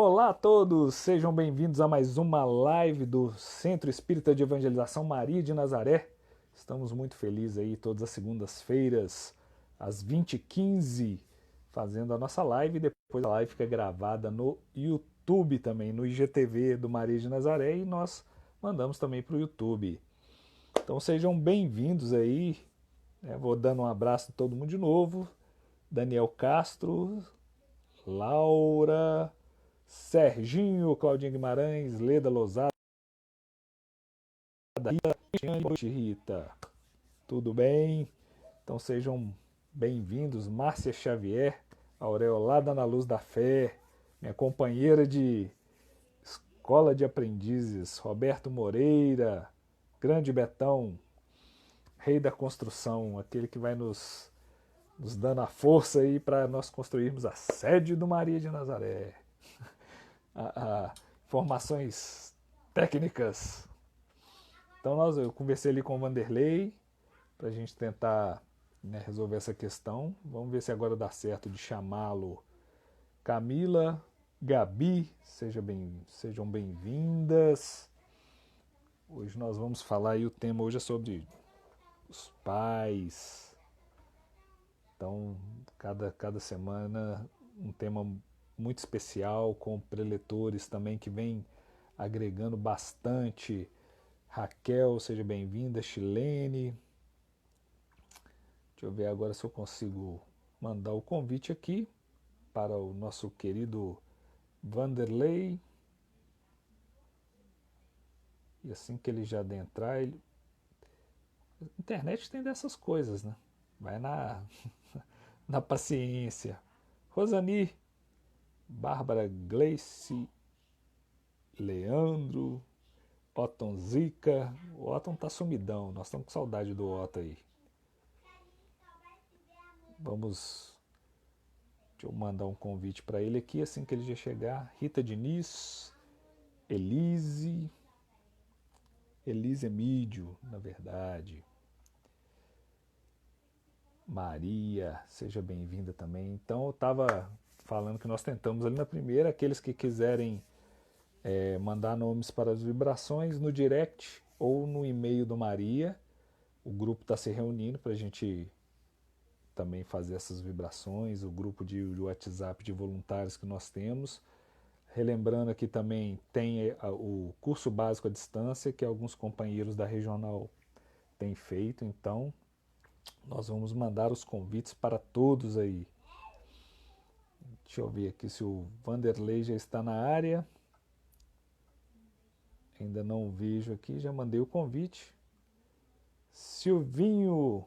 Olá a todos, sejam bem-vindos a mais uma live do Centro Espírita de Evangelização Maria de Nazaré. Estamos muito felizes aí todas as segundas-feiras, às 20h15, fazendo a nossa live. E depois a live fica gravada no YouTube também, no IGTV do Maria de Nazaré, e nós mandamos também para o YouTube. Então sejam bem-vindos aí, né? Vou dando um abraço a todo mundo de novo. Daniel Castro, Laura, Serginho, Claudinho Guimarães, Leda Lousada, boa noite, Rita. Tudo bem? Então sejam bem-vindos. Márcia Xavier, Aureolada na Luz da Fé, minha companheira de Escola de Aprendizes, Roberto Moreira, Grande Betão, Rei da Construção, aquele que vai nos dando a força aí para nós construirmos a sede do Maria de Nazaré. Informações técnicas. Então eu conversei ali com o Vanderlei para a gente tentar, né, resolver essa questão. Vamos ver se agora dá certo de chamá-lo. Camila, Gabi, sejam bem-vindas. Hoje nós vamos falar e o tema hoje é sobre os pais. Então, cada semana um tema muito especial, com preletores também que vem agregando bastante. Raquel, seja bem-vinda. Chilene. Deixa eu ver agora se eu consigo mandar o convite aqui para o nosso querido Vanderlei. E assim que ele já adentrar, ele... A internet tem dessas coisas, né? Vai na paciência. Rosani, Bárbara Gleice, Leandro, Otton Zica. O Otton tá sumidão, nós estamos com saudade do Otton aí. Deixa eu mandar um convite para ele aqui assim que ele já chegar. Rita Diniz, Elise Emídio, na verdade. Maria, seja bem-vinda também. Então eu estava falando que nós tentamos ali na primeira, aqueles que quiserem mandar nomes para as vibrações no direct ou no e-mail do Maria. O grupo está se reunindo para a gente também fazer essas vibrações, o grupo de WhatsApp de voluntários que nós temos. Relembrando aqui também tem o curso básico à distância que alguns companheiros da regional têm feito, então nós vamos mandar os convites para todos aí. Deixa eu ver aqui se o Vanderlei já está na área. Ainda não vejo aqui, já mandei o convite. Silvinho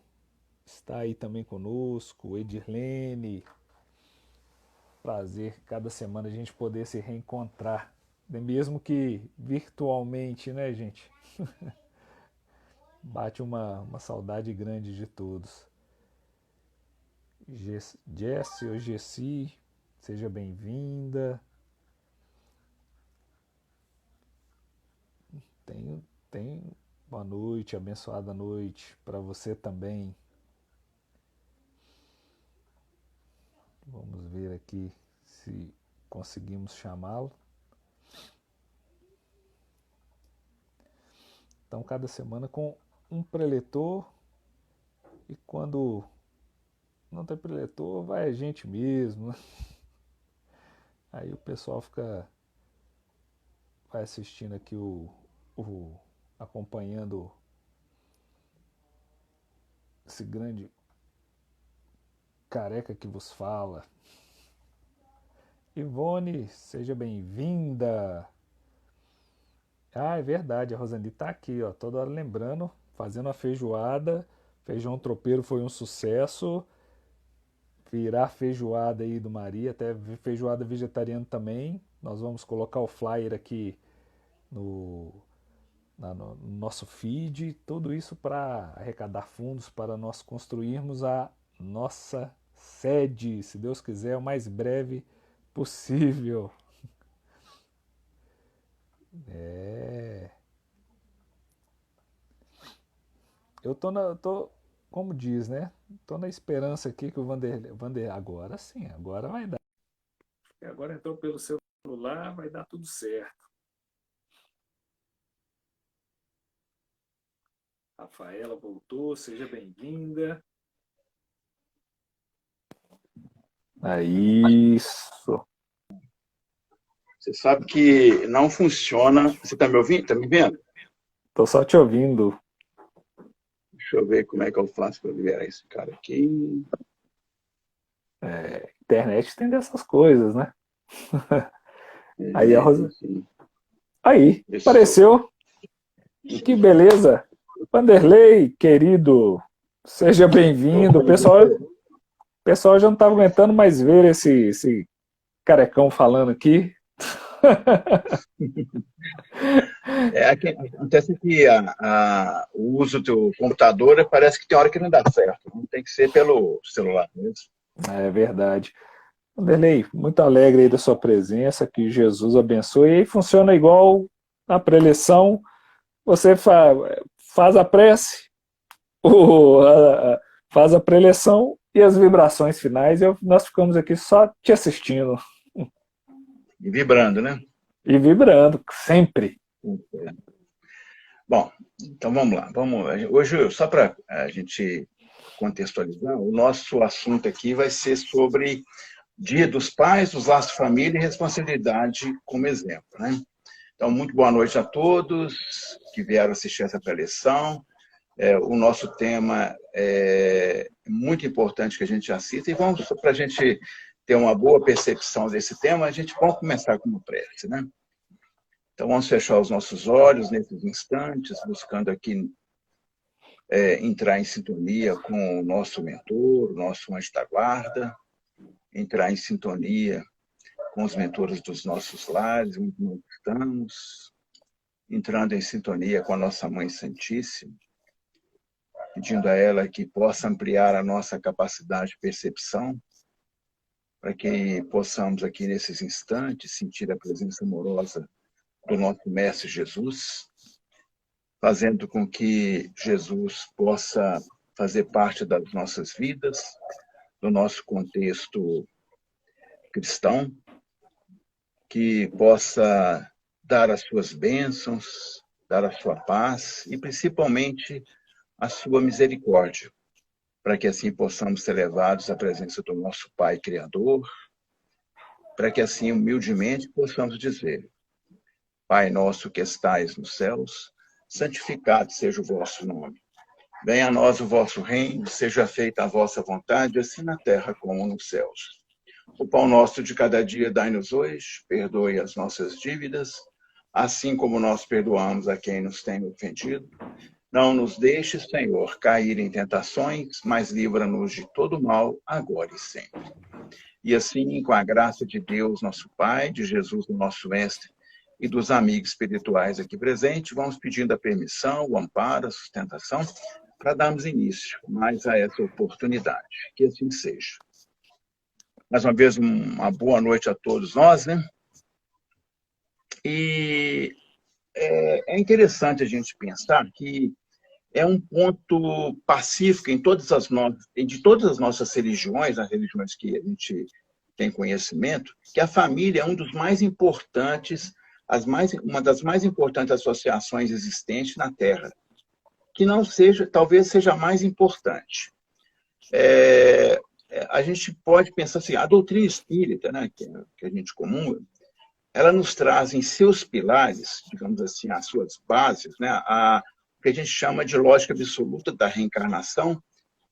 está aí também conosco, Edirlene. Prazer cada semana a gente poder se reencontrar, mesmo que virtualmente, né, gente? Bate uma saudade grande de todos. Jessie ou Jessi, seja bem-vinda. Tem boa noite, abençoada noite para você também. Vamos ver aqui se conseguimos chamá-lo. Então, cada semana com um preletor, e quando não tem preletor, vai a gente mesmo. Aí o pessoal vai assistindo aqui acompanhando esse grande careca que vos fala. Ivone, seja bem-vinda. Ah, é verdade, a Rosani está aqui, ó, toda hora lembrando, fazendo a feijoada. Feijão tropeiro foi um sucesso. Virar feijoada aí do Maria, até feijoada vegetariana também. Nós vamos colocar o flyer aqui no nosso feed, tudo isso para arrecadar fundos para nós construirmos a nossa sede, se Deus quiser, o mais breve possível. É. Tô, como diz, né? Tô na esperança aqui que o Vander agora sim, agora vai dar. Agora entrou pelo seu Lá vai dar tudo certo. Rafaela voltou, seja bem-vinda. Isso. Você sabe que não funciona. Você está me ouvindo? Está me vendo? Tô só te ouvindo. Deixa eu ver como é que eu faço para liberar esse cara aqui. Internet tem dessas coisas, né? Aí a É, Rosa. enfim, Aí, isso. apareceu. Que beleza. Vanderlei, querido, seja bem-vindo. O pessoal já não estava aguentando mais ver esse carecão falando aqui. Acontece que o uso do computador parece que tem hora que não dá certo. Não tem que ser pelo celular mesmo. É verdade. Vanderlei, muito alegre aí da sua presença, que Jesus abençoe. E aí funciona igual na preleção, você faz a prece, faz a preleção e as vibrações finais, e nós ficamos aqui só te assistindo E vibrando, né? e vibrando, sempre. Bom, então vamos lá. Hoje, só para a gente contextualizar, o nosso assunto aqui vai ser sobre Dia dos Pais, os laços de família e responsabilidade como exemplo, né? Então, muito boa noite a todos que vieram assistir essa preleção. O nosso tema é muito importante que a gente assista e vamos, para a gente ter uma boa percepção desse tema, vamos começar com uma prece, né? Então, vamos fechar os nossos olhos nesses instantes, buscando aqui entrar em sintonia com o nosso mentor, o nosso anjo da guarda, entrar em sintonia com os mentores dos nossos lares, onde nós estamos, entrando em sintonia com a nossa Mãe Santíssima, pedindo a ela que possa ampliar a nossa capacidade de percepção, para que possamos aqui nesses instantes sentir a presença amorosa do nosso Mestre Jesus, fazendo com que Jesus possa fazer parte das nossas vidas, do nosso contexto cristão, que possa dar as suas bênçãos, dar a sua paz e principalmente a sua misericórdia, para que assim possamos ser levados à presença do nosso Pai Criador, para que assim humildemente possamos dizer: Pai nosso que estais nos céus, santificado seja o vosso nome. Venha a nós o vosso reino, seja feita a vossa vontade, assim na terra como nos céus. O pão nosso de cada dia dai-nos hoje, perdoe as nossas dívidas, assim como nós perdoamos a quem nos tem ofendido. Não nos deixes, Senhor, cair em tentações, mas livra-nos de todo mal, agora e sempre. E assim, com a graça de Deus, nosso Pai, de Jesus, o nosso Mestre, e dos amigos espirituais aqui presentes, vamos pedindo a permissão, o amparo, a sustentação, para darmos início mais a essa oportunidade. Que assim seja. Mais uma vez, uma boa noite a todos nós, né? E é interessante a gente pensar que é um ponto pacífico de todas as nossas religiões, as religiões que a gente tem conhecimento, que a família é um dos mais importantes, uma das mais importantes associações existentes na Terra, que não seja, talvez seja a mais importante. A gente pode pensar assim, a doutrina espírita, né, que a gente comunga, ela nos traz em seus pilares, digamos assim, as suas bases, né, o que a gente chama de lógica absoluta da reencarnação,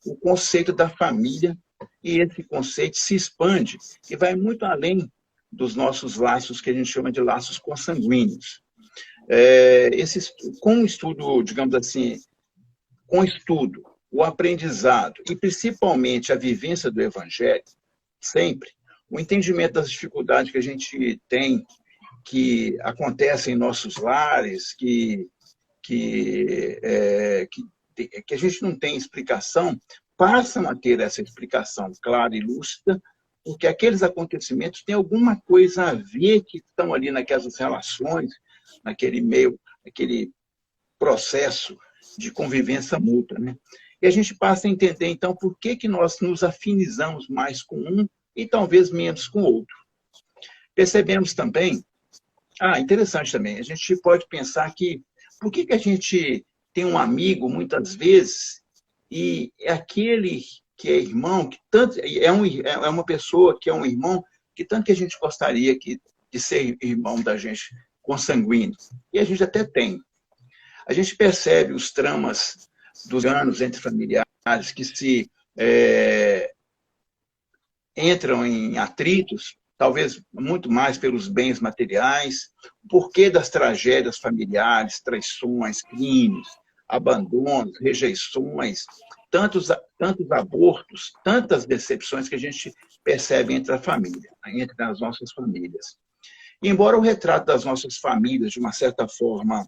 o conceito da família, e esse conceito se expande e vai muito além dos nossos laços, que a gente chama de laços consanguíneos. Com o estudo, digamos assim, com o estudo, o aprendizado e principalmente a vivência do Evangelho, sempre, o entendimento das dificuldades que a gente tem, que acontecem em nossos lares, que a gente não tem explicação, passam a ter essa explicação clara e lúcida, porque aqueles acontecimentos têm alguma coisa a ver que estão ali naquelas relações, naquele meio, naquele processo de convivência mútua, né? E a gente passa a entender, então, por que nós nos afinizamos mais com um e talvez menos com o outro. percebemos também, interessante também, a gente pode pensar que, por que a gente tem um amigo, muitas vezes, e é aquele que é irmão, que tanto é uma pessoa que é um irmão, que tanto que a gente gostaria de ser irmão da gente, consanguíneo. E a gente até tem. A gente percebe os tramas dos anos entre familiares que se entram em atritos, talvez muito mais pelos bens materiais, o porquê das tragédias familiares, traições, crimes, abandonos, rejeições, tantos abortos, tantas decepções que a gente percebe entre a família, entre as nossas famílias. E, embora o retrato das nossas famílias, de uma certa forma,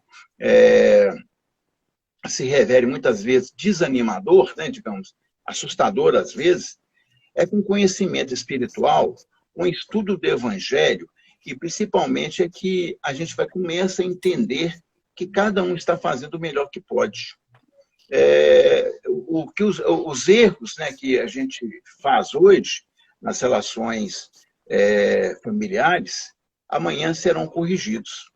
se revele muitas vezes desanimador, né, digamos, assustador às vezes, é com conhecimento espiritual, com estudo do Evangelho, e principalmente é que a gente vai começar a entender que cada um está fazendo o melhor que pode. Os erros, né, que a gente faz hoje nas relações familiares, amanhã serão corrigidos.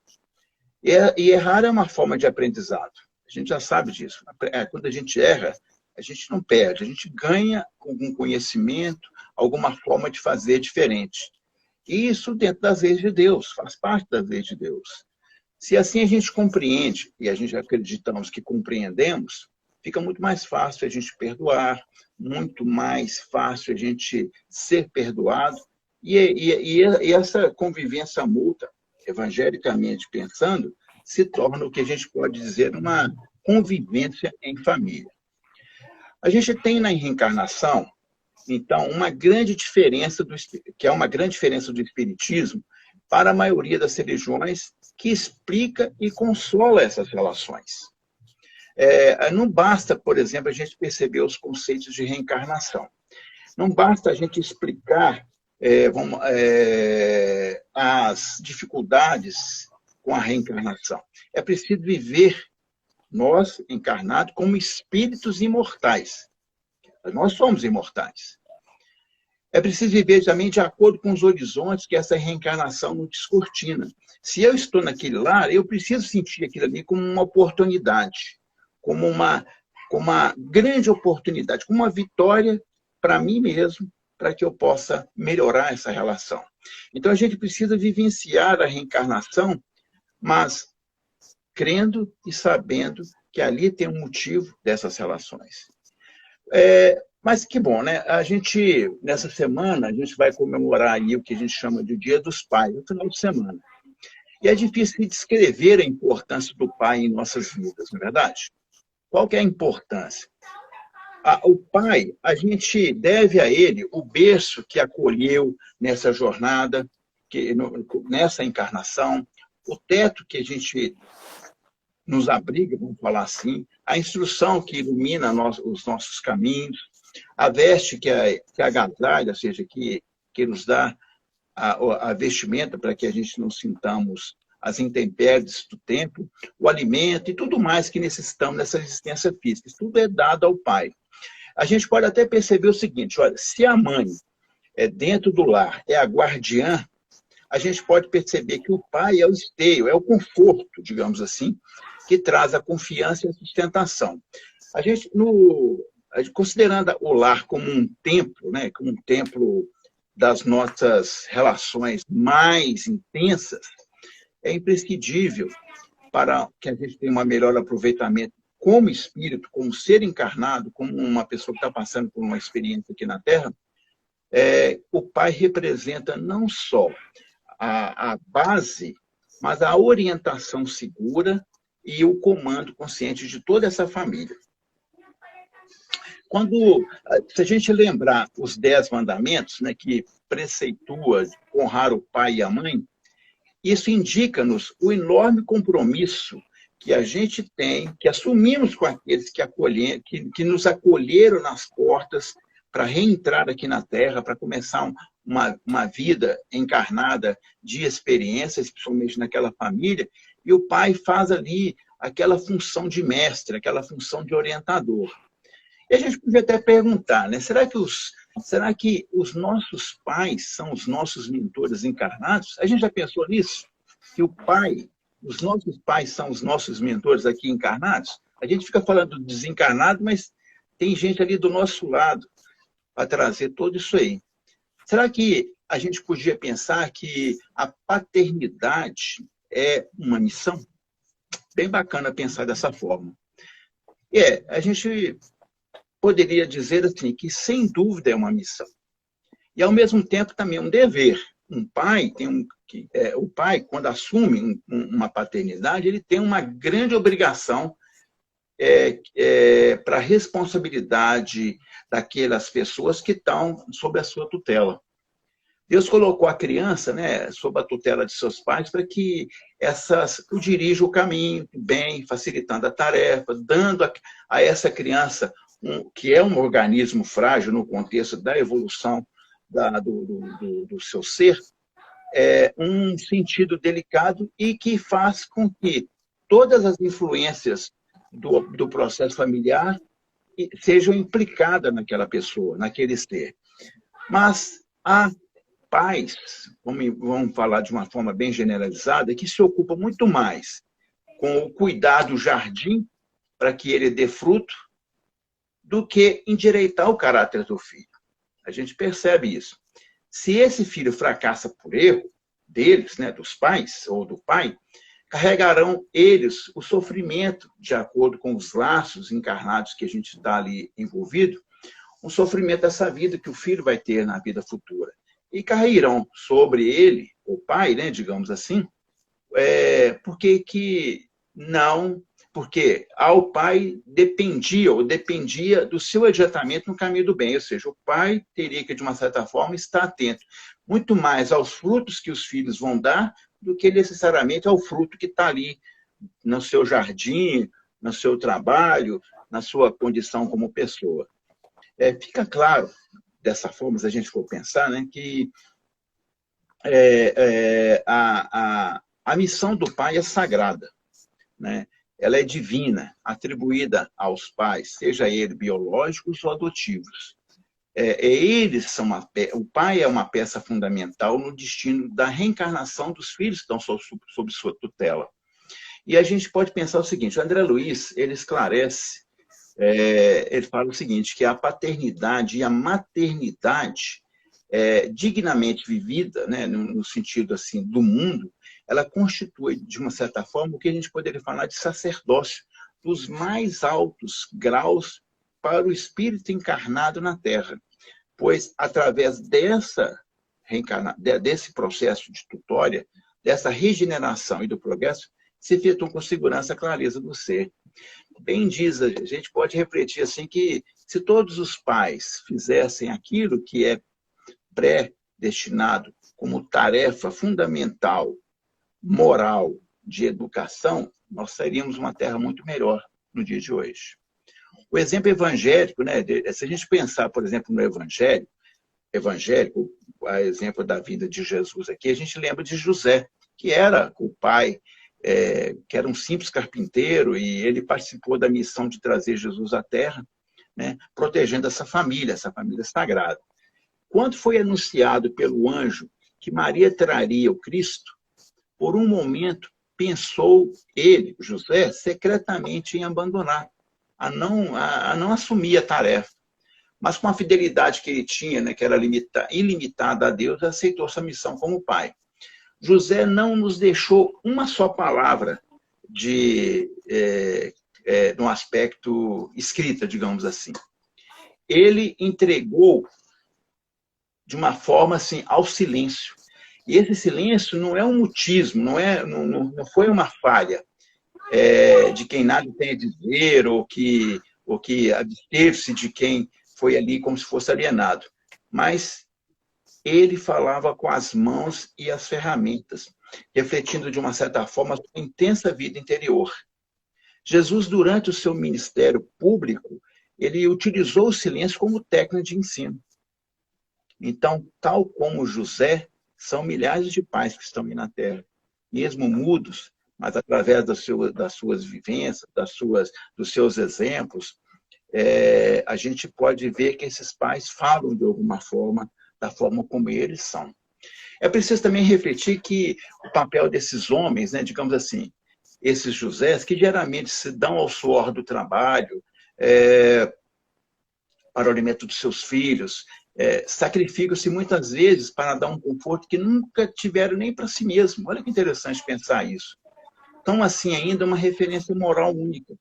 E errar é uma forma de aprendizado. A gente já sabe disso. Quando a gente erra, a gente não perde, a gente ganha algum conhecimento, alguma forma de fazer diferente. E isso dentro das leis de Deus, faz parte das leis de Deus. Se assim a gente compreende, e a gente acreditamos que compreendemos, fica muito mais fácil a gente perdoar, muito mais fácil a gente ser perdoado, e essa convivência mútua, evangelicamente pensando, se torna o que a gente pode dizer uma convivência em família. A gente tem na reencarnação, então, uma grande diferença, que é uma grande diferença do Espiritismo para a maioria das religiões, que explica e consola essas relações. Não basta, por exemplo, a gente perceber os conceitos de reencarnação. Não basta a gente explicar as dificuldades com a reencarnação. É preciso viver, nós, encarnados, como espíritos imortais. Nós somos imortais. É preciso viver também de acordo com os horizontes que essa reencarnação nos descortina. Se eu estou naquele lar, eu preciso sentir aquilo ali como uma oportunidade, como uma grande oportunidade, como uma vitória para mim mesmo, para que eu possa melhorar essa relação. Então, a gente precisa vivenciar a reencarnação, mas crendo e sabendo que ali tem um motivo dessas relações. Mas que bom, né? Nessa semana, a gente vai comemorar aí o que a gente chama de Dia dos Pais, no final de semana. E é difícil descrever a importância do pai em nossas vidas, não é verdade? Qual que é a importância? O pai, a gente deve a ele o berço que acolheu nessa jornada, nessa encarnação, o teto que a gente nos abriga, vamos falar assim, a instrução que ilumina os nossos caminhos, a veste que agasalha, ou seja, que nos dá a vestimenta para que a gente não sintamos as intempéries do tempo, o alimento e tudo mais que necessitamos nessa existência física. Isso tudo é dado ao pai. A gente pode até perceber o seguinte, olha, se a mãe dentro do lar é a guardiã, a gente pode perceber que o pai é o esteio, é o conforto, digamos assim, que traz a confiança e a sustentação. A gente, considerando o lar como um templo, né, como um templo das nossas relações mais intensas, é imprescindível para que a gente tenha um melhor aproveitamento como espírito, como ser encarnado, como uma pessoa que está passando por uma experiência aqui na Terra. O pai representa não só a base, mas a orientação segura e o comando consciente de toda essa família. Se a gente lembrar os 10 mandamentos, né, que preceitua honrar o pai e a mãe, isso indica-nos o enorme compromisso que a gente tem, que assumimos com aqueles que nos acolheram nas portas para reentrar aqui na Terra, para começar uma vida encarnada de experiências, principalmente naquela família, e o pai faz ali aquela função de mestre, aquela função de orientador. E a gente podia até perguntar, né? Será que Será que os nossos pais são os nossos mentores encarnados? A gente já pensou nisso? Que os nossos pais são os nossos mentores aqui encarnados? A gente fica falando do desencarnado, mas tem gente ali do nosso lado para trazer tudo isso aí. Será que a gente podia pensar que a paternidade é uma missão? Bem bacana pensar dessa forma. A gente poderia dizer assim, que sem dúvida é uma missão. E, ao mesmo tempo, também é um dever. Um pai o pai, quando assume uma paternidade, ele tem uma grande obrigação para a responsabilidade daquelas pessoas que estão sob a sua tutela. Deus colocou a criança, né, sob a tutela de seus pais para que o dirija o caminho bem, facilitando a tarefa, dando a essa criança, que é um organismo frágil no contexto da evolução do seu ser, um sentido delicado e que faz com que todas as influências do processo familiar sejam implicadas naquela pessoa, naquele ser. Mas há pais, vamos falar de uma forma bem generalizada, que se ocupam muito mais com o cuidar do jardim para que ele dê fruto do que endireitar o caráter do filho. A gente percebe isso. Se esse filho fracassa por erro deles, né, dos pais ou do pai, carregarão eles o sofrimento de acordo com os laços encarnados que a gente está ali envolvido, um sofrimento dessa vida que o filho vai ter na vida futura. E cairão sobre ele, o pai, né, digamos assim, porque ao pai dependia do seu adiantamento no caminho do bem, ou seja, o pai teria que, de uma certa forma, estar atento muito mais aos frutos que os filhos vão dar do que necessariamente ao fruto que está ali no seu jardim, no seu trabalho, na sua condição como pessoa. Fica claro, dessa forma, se a gente for pensar, né, que a missão do pai é sagrada, né? Ela é divina, atribuída aos pais, seja eles biológicos ou adotivos. O pai é uma peça fundamental no destino da reencarnação dos filhos que estão sob sua tutela. E a gente pode pensar o seguinte, o André Luiz, ele esclarece, ele fala o seguinte, que a paternidade e a maternidade, dignamente vivida, né, no sentido assim, do mundo, ela constitui, de uma certa forma, o que a gente poderia falar de sacerdócio, dos mais altos graus para o espírito encarnado na Terra. Pois, através desse processo de tutória, dessa regeneração e do progresso, se efetuam com segurança a clareza do ser. Bem diz, a gente pode refletir assim que se todos os pais fizessem aquilo que é predestinado como tarefa fundamental, moral, de educação, nós seríamos uma terra muito melhor no dia de hoje. O exemplo evangélico, né, se a gente pensar, por exemplo, no evangélico, a exemplo da vida de Jesus aqui, a gente lembra de José, que era o pai, que era um simples carpinteiro, e ele participou da missão de trazer Jesus à Terra, né, protegendo essa família sagrada. Quando foi anunciado pelo anjo que Maria traria o Cristo, por um momento pensou ele, José, secretamente em abandonar, a não assumir a tarefa. Mas com a fidelidade que ele tinha, né, que era ilimitada a Deus, aceitou essa missão como pai. José não nos deixou uma só palavra no aspecto escrita, digamos assim. Ele entregou de uma forma assim, ao silêncio. E esse silêncio não é um mutismo, não foi uma falha de quem nada tem a dizer ou que absteve-se de quem foi ali como se fosse alienado. Mas ele falava com as mãos e as ferramentas, refletindo de uma certa forma a sua intensa vida interior. Jesus, durante o seu ministério público, ele utilizou o silêncio como técnica de ensino. Então, tal como José, são milhares de pais que estão aí na Terra, mesmo mudos, mas através das suas vivências, dos seus exemplos, a gente pode ver que esses pais falam de alguma forma, da forma como eles são. É preciso também refletir que o papel desses homens, né, digamos assim, esses Josés, que geralmente se dão ao suor do trabalho, para o alimento dos seus filhos, sacrificam-se muitas vezes para dar um conforto que nunca tiveram nem para si mesmo. Olha que interessante pensar isso. Então, assim, ainda uma referência moral única.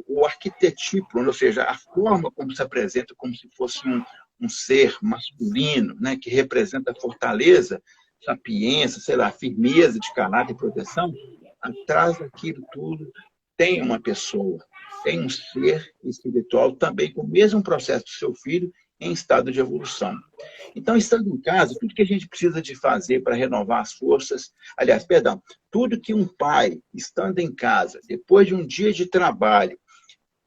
O arquetipo, ou seja, a forma como se apresenta, como se fosse um ser masculino, né, que representa a fortaleza, sapiência, sei lá, firmeza de caráter e proteção, atrás daquilo tudo tem uma pessoa, tem um ser espiritual também com o mesmo processo do seu filho em estado de evolução. Então, estando em casa, tudo que a gente precisa de fazer para renovar as forças, aliás, perdão, tudo que um pai, estando em casa, depois de um dia de trabalho,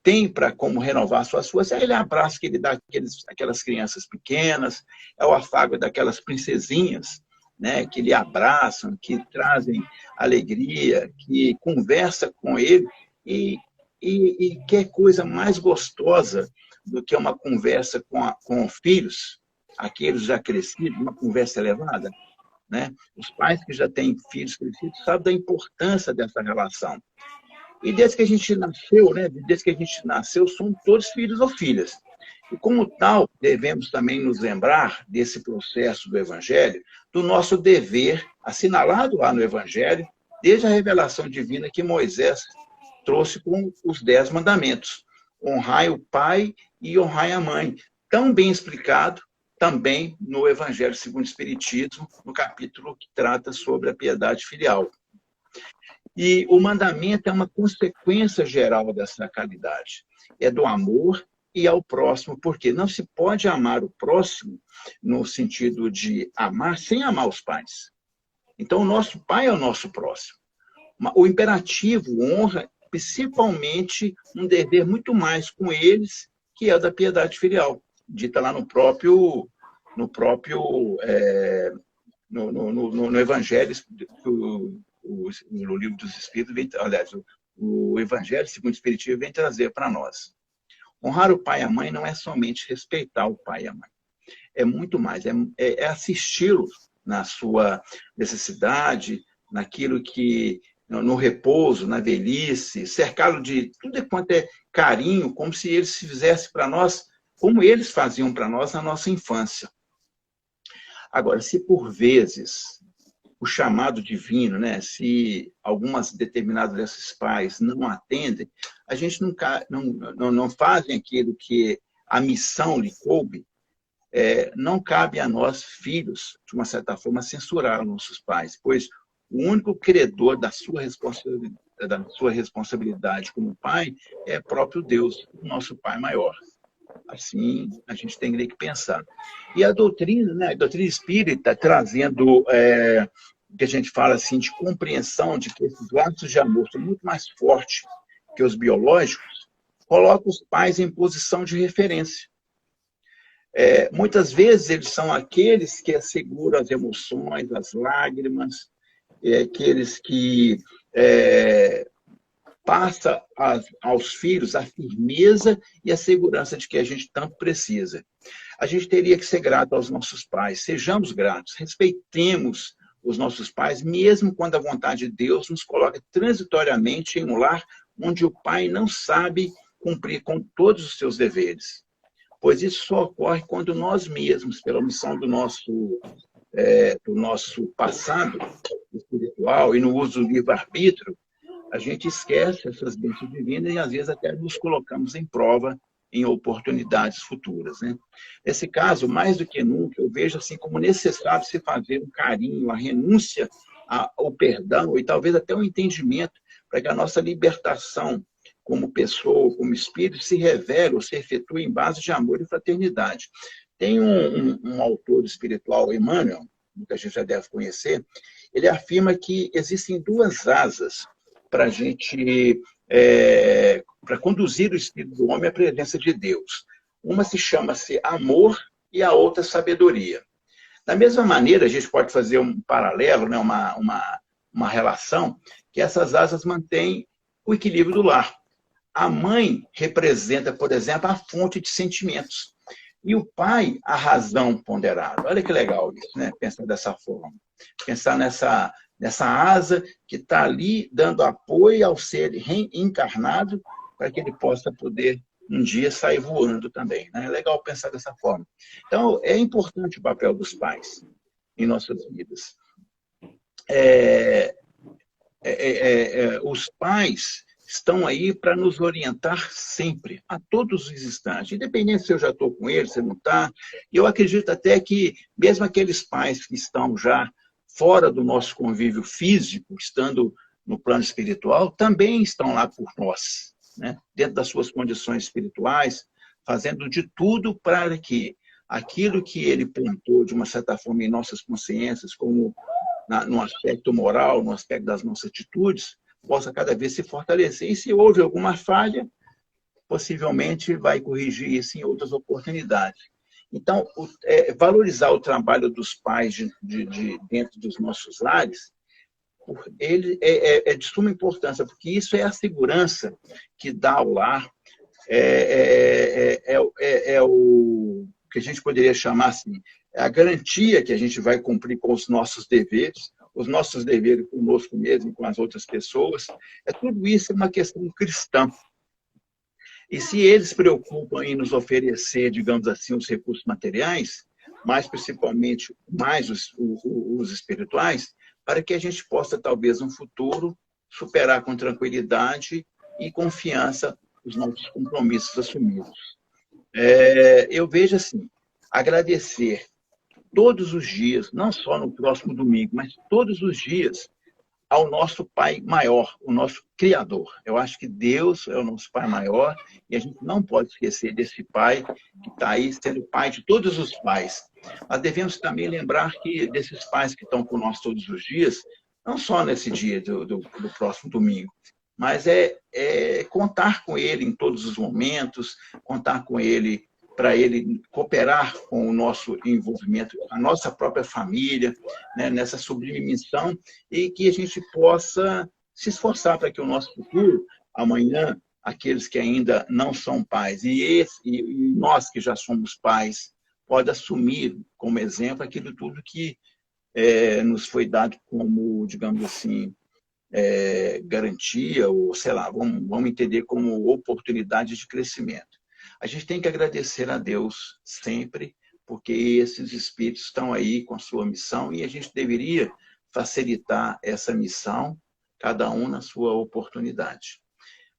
tem para como renovar suas forças, é ele abraça que ele dá aquelas crianças pequenas, é o afago daquelas princesinhas, né, que lhe abraçam, que trazem alegria, que conversa com ele, e que coisa mais gostosa do que uma conversa com filhos, aqueles já crescidos, uma conversa elevada, né? Os pais que já têm filhos crescidos sabem da importância dessa relação. E desde que a gente nasceu, né? Desde que a gente nasceu, somos todos filhos ou filhas. E como tal, devemos também nos lembrar desse processo do Evangelho, do nosso dever, assinalado lá no Evangelho, desde a revelação divina que Moisés trouxe com os 10 mandamentos. Honrai o pai e honrai a mãe. Tão bem explicado também no Evangelho segundo o Espiritismo, no capítulo que trata sobre a piedade filial. E o mandamento é uma consequência geral dessa caridade. É do amor e ao próximo, porque não se pode amar o próximo no sentido de amar sem amar os pais. Então, o nosso pai é o nosso próximo. O imperativo honra principalmente um dever muito mais com eles, que é o da piedade filial, dita lá no Evangelho, no Livro dos Espíritos, aliás, o Evangelho segundo o Espiritismo vem trazer para nós. Honrar o pai e a mãe não é somente respeitar o pai e a mãe, é muito mais, é assisti-los na sua necessidade, naquilo que no repouso, na velhice, cercá-lo de tudo quanto é carinho, como se eles se fizessem para nós, como eles faziam para nós na nossa infância. Agora, se por vezes o chamado divino, né, se algumas determinadas desses pais não atendem, a gente não fazem aquilo que a missão lhe coube, não cabe a nós, filhos, de uma certa forma, censurar os nossos pais, pois o único credor da sua responsabilidade como pai é próprio Deus, o nosso Pai maior. Assim, a gente tem que pensar. E a doutrina, né, a doutrina espírita, trazendo, que a gente fala assim, de compreensão de que esses laços de amor são muito mais fortes que os biológicos, coloca os pais em posição de referência. Muitas vezes eles são aqueles que asseguram as emoções, as lágrimas, aqueles que passam aos filhos a firmeza e a segurança de que a gente tanto precisa. A gente teria que ser grato aos nossos pais, sejamos gratos, respeitemos os nossos pais, mesmo quando a vontade de Deus nos coloca transitoriamente em um lar onde o pai não sabe cumprir com todos os seus deveres. Pois isso só ocorre quando nós mesmos, pela omissão do nosso passado espiritual e no uso do livre-arbítrio, a gente esquece essas bênçãos divinas e, às vezes, até nos colocamos em prova em oportunidades futuras, né? Nesse caso, mais do que nunca, eu vejo assim como necessário se fazer um carinho, a renúncia ao perdão e talvez até um entendimento para que a nossa libertação como pessoa, como espírito, se revele ou se efetue em base de amor e fraternidade. Tem um autor espiritual, Emmanuel, que a gente já deve conhecer, ele afirma que existem 2 asas para a gente, para conduzir o espírito do homem à presença de Deus. Uma se chama-se amor e a outra sabedoria. Da mesma maneira, a gente pode fazer um paralelo, né, uma relação, que essas asas mantêm o equilíbrio do lar. A mãe representa, por exemplo, a fonte de sentimentos. E o pai, a razão ponderada. Olha que legal isso, né? Pensar dessa forma. Pensar nessa asa que está ali dando apoio ao ser reencarnado para que ele possa poder um dia sair voando também. Né? É legal pensar dessa forma. Então, é importante o papel dos pais em nossas vidas. Os pais estão aí para nos orientar sempre, a todos os instantes, independente se eu já estou com eles, se não está. Eu acredito até que, mesmo aqueles pais que estão já fora do nosso convívio físico, estando no plano espiritual, também estão lá por nós, né? Dentro das suas condições espirituais, fazendo de tudo para que aquilo que ele plantou, de uma certa forma, em nossas consciências, como no aspecto moral, no aspecto das nossas atitudes, possa cada vez se fortalecer. E se houve alguma falha, possivelmente vai corrigir isso em outras oportunidades. Então, valorizar o trabalho dos pais dentro dos nossos lares, ele é de suma importância, porque isso é a segurança que dá ao lar, o que a gente poderia chamar assim, é a garantia que a gente vai cumprir com os nossos deveres conosco mesmo e com as outras pessoas. Tudo isso é uma questão cristã. E se eles se preocupam em nos oferecer, digamos assim, os recursos materiais, mas principalmente mais os espirituais, para que a gente possa, talvez, no futuro, superar com tranquilidade e confiança os nossos compromissos assumidos. Eu vejo assim, agradecer todos os dias, não só no próximo domingo, mas todos os dias, ao nosso Pai maior, o nosso Criador. Eu acho que Deus é o nosso Pai maior e a gente não pode esquecer desse Pai que está aí sendo o Pai de todos os pais. Mas devemos também lembrar que desses pais que estão conosco todos os dias, não só nesse dia do próximo domingo, mas contar com Ele em todos os momentos, contar com Ele para ele cooperar com o nosso envolvimento, a nossa própria família, né, nessa sublime missão, e que a gente possa se esforçar para que o nosso futuro, amanhã, aqueles que ainda não são pais, e nós que já somos pais, pode assumir como exemplo aquilo tudo que nos foi dado como, digamos assim, garantia, ou sei lá, vamos entender como oportunidade de crescimento. A gente tem que agradecer a Deus sempre, porque esses espíritos estão aí com a sua missão e a gente deveria facilitar essa missão, cada um na sua oportunidade.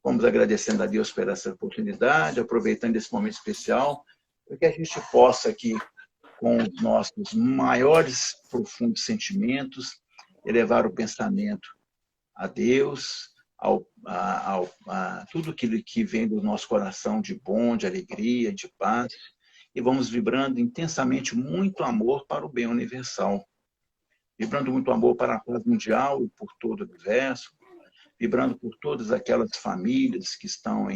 Vamos agradecendo a Deus por essa oportunidade, aproveitando esse momento especial, para que a gente possa aqui, com os nossos maiores profundos sentimentos, elevar o pensamento a Deus, a tudo aquilo que vem do nosso coração de bom, de alegria, de paz, e vamos vibrando intensamente muito amor para o bem universal, vibrando muito amor para a paz mundial e por todo o universo, vibrando por todas aquelas famílias que estão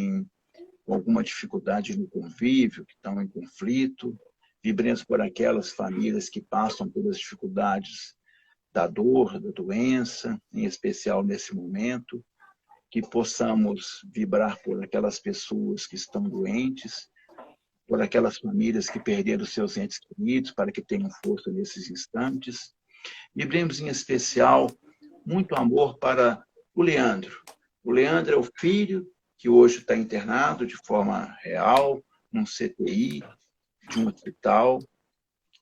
com alguma dificuldade no convívio, que estão em conflito, vibremos por aquelas famílias que passam pelas dificuldades da dor, da doença, em especial nesse momento, que possamos vibrar por aquelas pessoas que estão doentes, por aquelas famílias que perderam seus entes queridos, para que tenham força nesses instantes. Vibremos em especial muito amor para o Leandro. O Leandro é o filho que hoje está internado de forma real, num CTI de um hospital.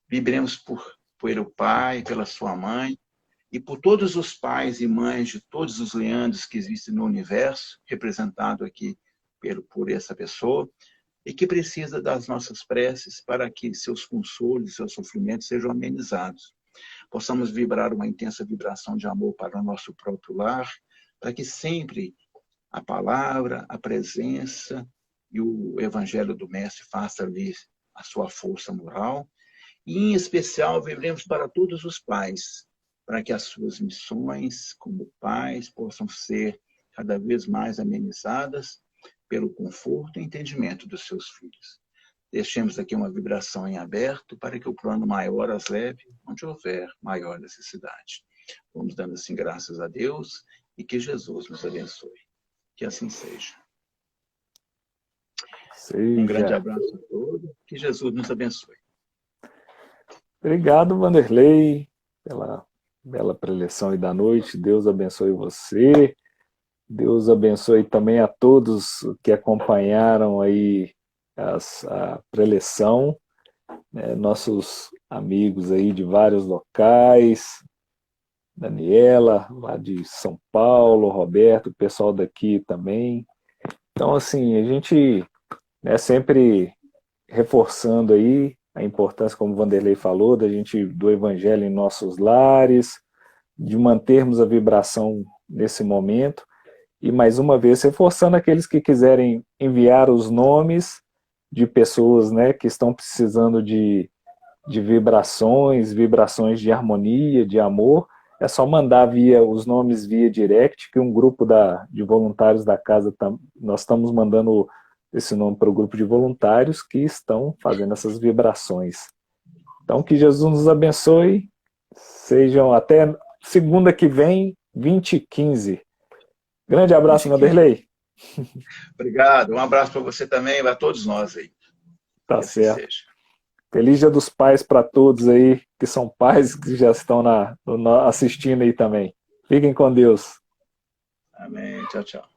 Vibremos por ele, o pai, pela sua mãe, e por todos os pais e mães de todos os Leandros que existem no universo, representado aqui por essa pessoa, e que precisa das nossas preces para que seus consolos, seus sofrimentos sejam amenizados. Possamos vibrar uma intensa vibração de amor para o nosso próprio lar, para que sempre a palavra, a presença e o evangelho do Mestre façam-lhe a sua força moral. E, em especial, vibremos para todos os pais, para que as suas missões como pais possam ser cada vez mais amenizadas pelo conforto e entendimento dos seus filhos. Deixemos aqui uma vibração em aberto para que o plano maior as leve onde houver maior necessidade. Vamos dando assim graças a Deus e que Jesus nos abençoe. Que assim seja. Seja. Um grande abraço a todos. Que Jesus nos abençoe. Obrigado, Vanderlei, pela bela preleção aí da noite. Deus abençoe você. Deus abençoe também a todos que acompanharam aí a preleção, né, nossos amigos aí de vários locais, Daniela, lá de São Paulo, Roberto, o pessoal daqui também. Então, assim, a gente, né, sempre reforçando aí a importância, como o Vanderlei falou, da gente do evangelho em nossos lares, de mantermos a vibração nesse momento. E mais uma vez, reforçando aqueles que quiserem enviar os nomes de pessoas, né, que estão precisando de vibrações de harmonia, de amor, é só mandar os nomes via direct, que um grupo de voluntários da casa, nós estamos mandando esse nome para o grupo de voluntários que estão fazendo essas vibrações. Então, que Jesus nos abençoe, sejam até segunda que vem, 20h15. Grande abraço, Vanderlei. Obrigado, um abraço para você também, para todos nós aí. Tá que certo. Assim seja. Feliz Dia dos Pais para todos aí, que são pais que já estão assistindo aí também. Fiquem com Deus. Amém. Tchau, tchau.